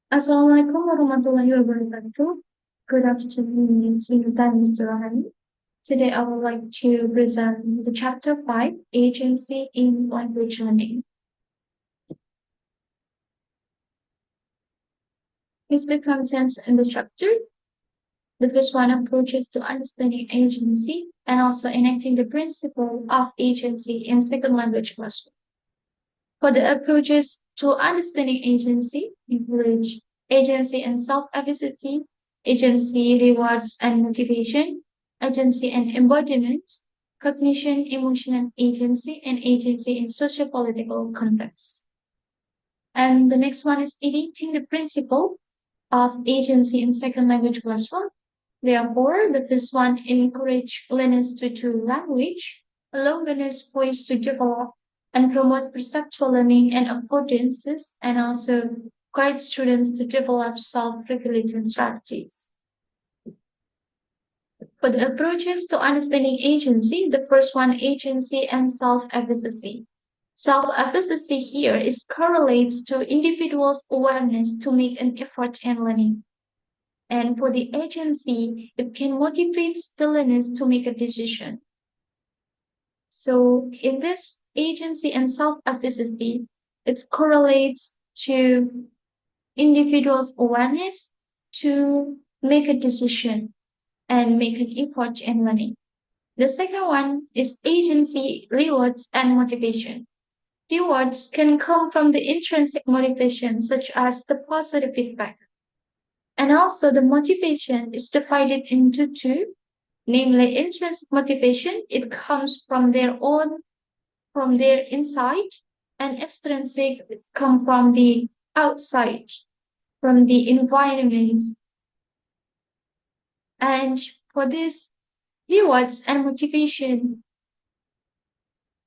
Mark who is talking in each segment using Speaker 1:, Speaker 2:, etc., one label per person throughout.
Speaker 1: Assalamualaikum warahmatullahi wabarakatuh. Good afternoon, Srinita and Mr. Rahani. Today I would like to present the chapter 5, Agency in Language Learning. Here's the contents in the chapter. The first one approaches to understanding agency and also enacting the principle of agency in second language classroom. For the approaches to understanding agency include agency and self-efficacy, agency, rewards and motivation, agency and embodiment, cognition, emotion and agency in socio-political contexts. And the next one is enacting the principle of agency in second language classroom. Therefore, the first one encourage learners to language, allow learners voice to develop and promote perceptual learning and affordances, and also guide students to develop self-regulating strategies. For the approaches to understanding agency, the first one, agency and self-efficacy. Self-efficacy here is correlates to individuals' awareness to make an effort in learning. And for the agency, it can motivate the learners to make a decision. So in this agency and self-efficacy, it correlates to individuals' awareness to make a decision and make an effort in learning. The second one is agency, rewards, and motivation. Rewards can come from the intrinsic motivation, such as the positive feedback. And also the motivation is divided into two, namely intrinsic motivation. It comes from from their inside, and extrinsic, it comes from the outside, from the environments. And for this rewards and motivation,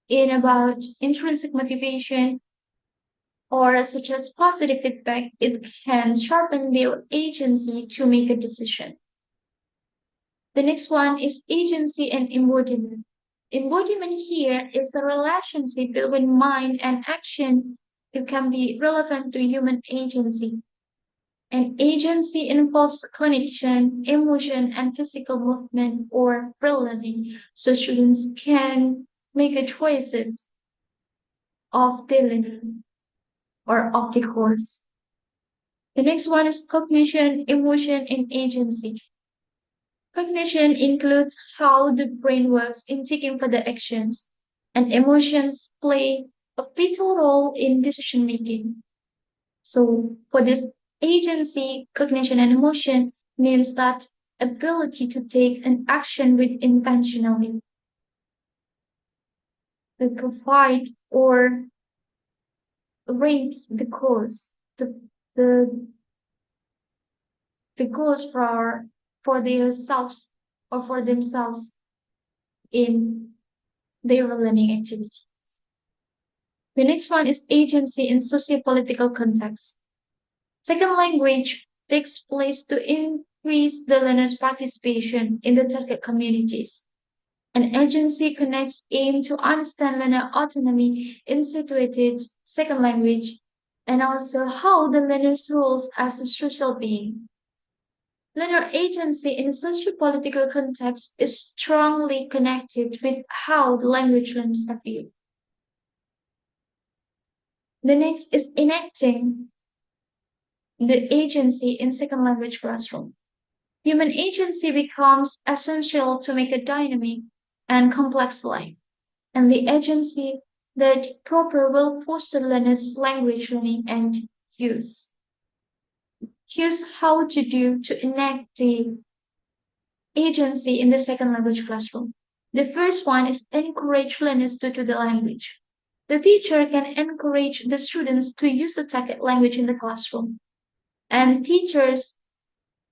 Speaker 1: in about intrinsic motivation or such as positive feedback, it can sharpen their agency to make a decision. The next one is agency and embodiment. Embodiment here is a relationship between mind and action that can be relevant to human agency. And agency involves connection, emotion, and physical movement or learning, so students can make a choices of their learning or of the course. The next one is cognition, emotion, and agency. Cognition includes how the brain works in taking further actions, and emotions play a vital role in decision making. So, for this agency, cognition, and emotion means that ability to take an action with intentionally, to provide or arrange the course, the, the goals for their selves or for themselves in their learning activities. The next one is agency in socio-political context. Second language takes place to increase the learner's participation in the target communities. An agency connects aim to understand learner autonomy in situated second language and also how the learner's roles as a social being. Learner agency in a socio-political context is strongly connected with how the language learners are viewed. The next is enacting the agency in second language classroom. Human agency becomes essential to make a dynamic and complex life, and the agency that proper will foster learners' language learning and use. Here's how to enact the agency in the second language classroom. The first one is encourage learners to the language. The teacher can encourage the students to use the target language in the classroom. And teachers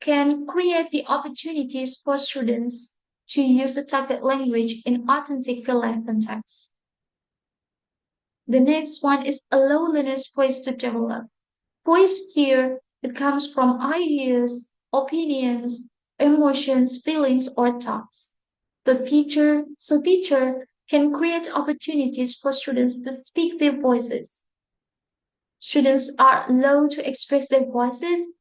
Speaker 1: can create the opportunities for students to use the target language in authentic real-life contexts. The next one is allow learners' voice to develop. Voice here, it comes from ideas, opinions, emotions, feelings, or thoughts. Teacher can create opportunities for students to speak their voices. Students are allowed to express their voices,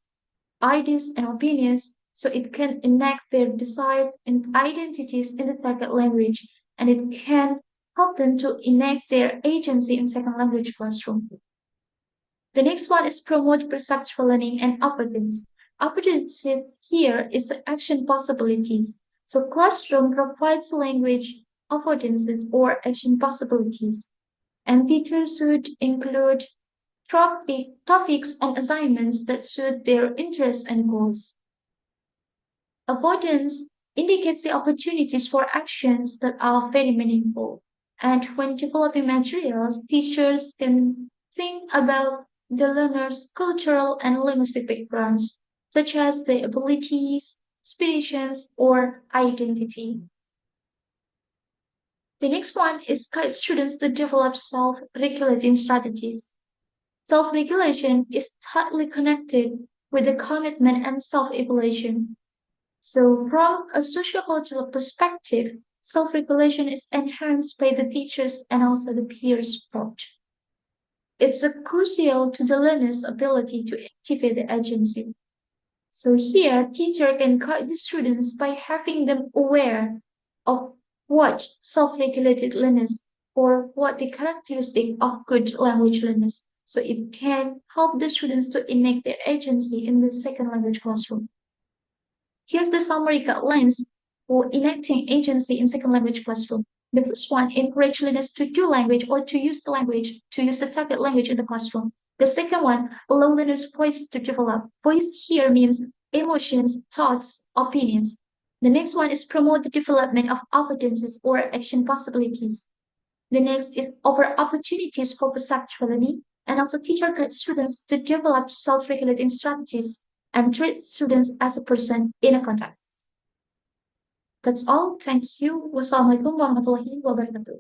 Speaker 1: ideas, and opinions so it can enact their desired identities in the target language and it can help them to enact their agency in second language classroom. The next one is promote perceptual learning and avoidance. Avoidance here is action possibilities. So classroom provides language affordances or action possibilities. And teachers should include topics and assignments that suit their interests and goals. Avoidance indicates the opportunities for actions that are very meaningful. And when developing materials, teachers can think about the learner's cultural and linguistic backgrounds, such as their abilities, aspirations, or identity. The next one is guide students to develop self-regulating strategies. Self-regulation is tightly connected with the commitment and self-evaluation. So, from a sociocultural perspective, self-regulation is enhanced by the teachers and also the peers' support. It's a crucial to the learner's ability to activate the agency. So here, teacher can guide the students by having them aware of what self-regulated learners or what the characteristic of good language learners. So it can help the students to enact their agency in the second language classroom. Here's the summary guidelines for enacting agency in second language classroom. The first one, encourage learners to do language or to use the language, to use the target language in the classroom. The second one, allow learners' voice to develop. Voice here means emotions, thoughts, opinions. The next one is promote the development of affordances or action possibilities. The next is offer opportunities for perceptuality and also teacher guides students to develop self-regulating strategies and treat students as a person in a context. That's all. Thank you. Wassalamualaikum warahmatullahi wabarakatuh.